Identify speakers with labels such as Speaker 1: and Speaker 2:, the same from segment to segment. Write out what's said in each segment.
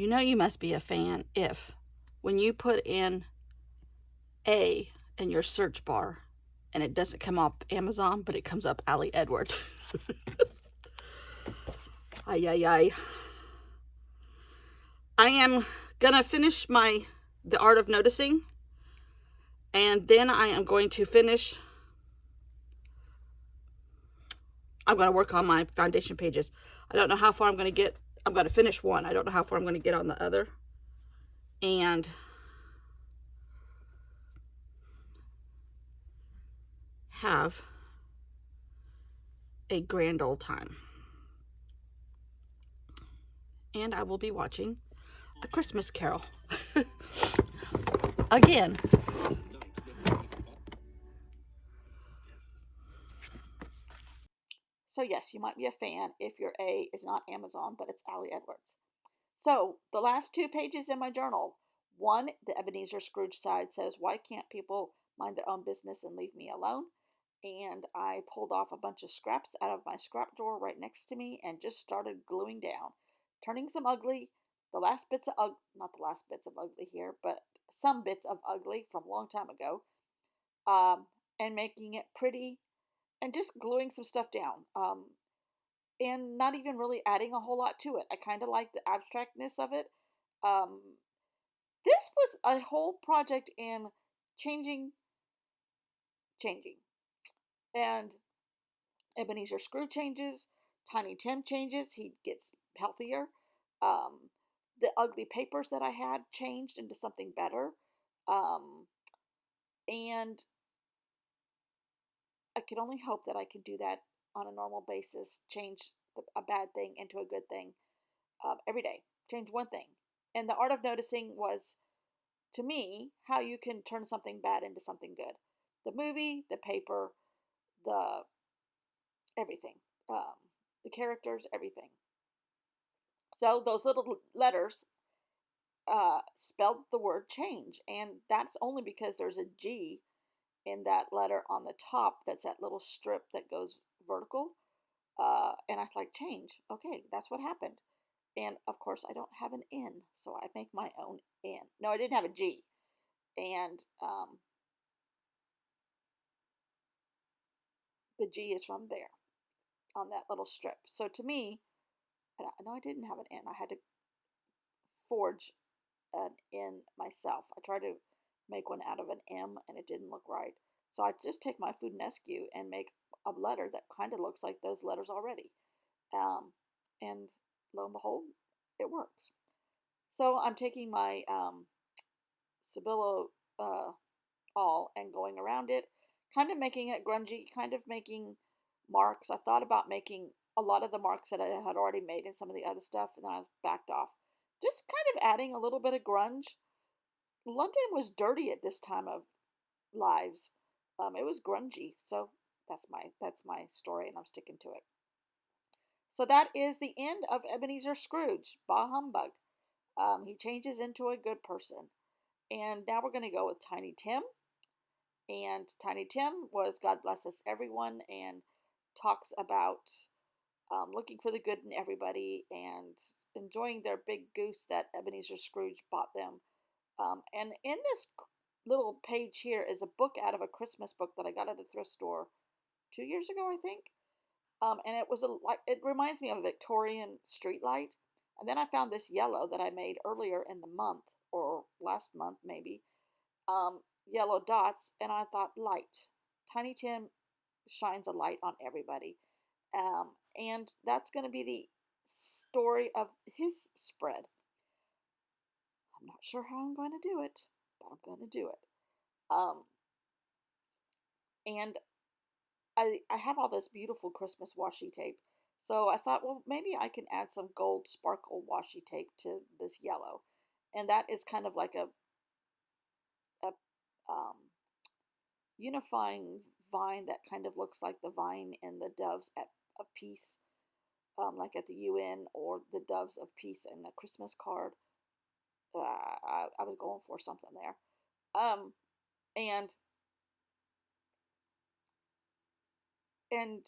Speaker 1: You know you must be a fan if, when you put in A in your search bar, and it doesn't come up Amazon, but it comes up Ali Edwards. Ay, ay, ay. I am gonna finish The Art of Noticing, and then I am going to finish. I'm going to work on my foundation pages. I don't know how far I'm going to get. I'm going to finish one. I don't know how far I'm going to get on the other. And have a grand old time. And I will be watching A Christmas Carol. Again. So yes, you might be a fan if your A is not Amazon, but it's Ali Edwards. So the last 2 pages in my journal. One, the Ebenezer Scrooge side says, "Why can't people mind their own business and leave me alone?" And I pulled off a bunch of scraps out of my scrap drawer right next to me and just started gluing down, turning some ugly, not the last bits of ugly here, but some bits of ugly from a long time ago, um, and making it pretty and just gluing some stuff down. And not even really adding a whole lot to it. I kind of like the abstractness of it. Um, this was a whole project in changing, changing. And Ebenezer Screw changes, Tiny Tim changes, he gets healthier. Um, the ugly papers that I had changed into something better. Um, and I can only hope that I can do that on a normal basis, change a bad thing into a good thing every day, change one thing. And the art of noticing was, to me, how you can turn something bad into something good. The movie, the paper, the everything, um, the characters, everything. So those little letters spelled the word change, and that's only because there's a G in that letter on the top. That's that little strip that goes vertical. And I was like, change. Okay, that's what happened. And of course, I don't have an N, so I make my own N. No, I didn't have a G. And the G is from there on that little strip. So to me, no, I didn't have an N. I had to forge an N myself. I tried to make one out of an M and it didn't look right. So I just take my Foodanesque and make a letter that kind of looks like those letters already. Um, and lo and behold, it works. So I'm taking my Sibilla all and going around it, kind of making it grungy, kind of making marks. I thought about making a lot of the marks that I had already made in some of the other stuff, and then I backed off. Just kind of adding a little bit of grunge. London was dirty at this time of lives. It was grungy, so that's my story, and I'm sticking to it. So that is the end of Ebenezer Scrooge. Bah humbug. He changes into a good person, and now we're going to go with Tiny Tim. And Tiny Tim was God Bless Us Everyone and talks about looking for the good in everybody and enjoying their big goose that Ebenezer Scrooge bought them. And in this little page here is a book out of a Christmas book that I got at a thrift store 2 years ago, I think. And it was it reminds me of a Victorian street light. And then I found this yellow that I made earlier in the month or last month maybe, yellow dots, and I thought light. Tiny Tim shines a light on everybody. And that's going to be the story of his spread. I'm not sure how I'm going to do it, but I'm going to do it. Um, and I have all this beautiful Christmas washi tape. So I thought, well, maybe I can add some gold sparkle washi tape to this yellow. And that is kind of like a um, unifying vine that kind of looks like the vine in the Doves of Peace, like at the UN, or the Doves of Peace in a Christmas card. I was going for something there. Um, and and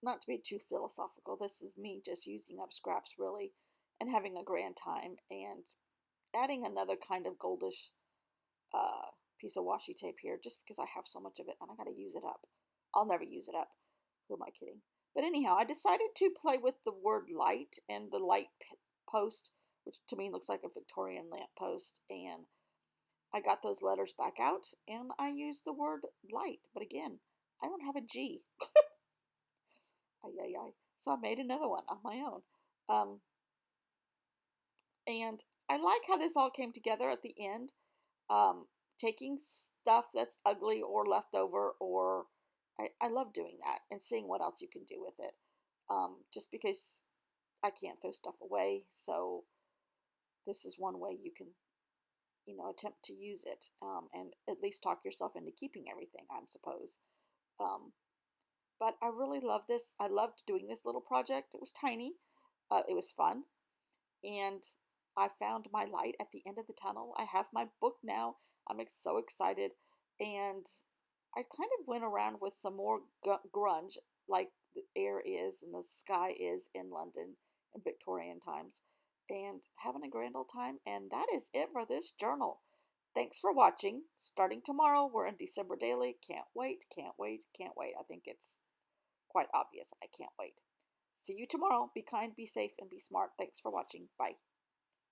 Speaker 1: not to be too philosophical, this is me just using up scraps really, and having a grand time and adding another kind of goldish uh, piece of washi tape here just because I have so much of it and I got to use it up. I'll never use it up. Who am I kidding? But anyhow, I decided to play with the word light and the light post, which to me looks like a Victorian lamp post. And I got those letters back out and I used the word light. But again, I don't have a G. Ay, ay, ay. So I made another one on my own. And I like how this all came together at the end. Um, Taking stuff that's ugly or leftover, or I love doing that and seeing what else you can do with it. Just because I can't throw stuff away, so this is one way you can, attempt to use it and at least talk yourself into keeping everything, I suppose. Um, but I really love this. I loved doing this little project. It was tiny, it was fun, and I found my light at the end of the tunnel. I have my book now. I'm so excited. And I kind of went around with some more grunge, like the air is and the sky is in London in Victorian times, and having a grand old time. And that is it for this journal. Thanks for watching. Starting tomorrow, we're in December Daily. Can't wait, can't wait, can't wait. I think it's quite obvious. I can't wait. See you tomorrow. Be kind, be safe, and be smart. Thanks for watching. Bye.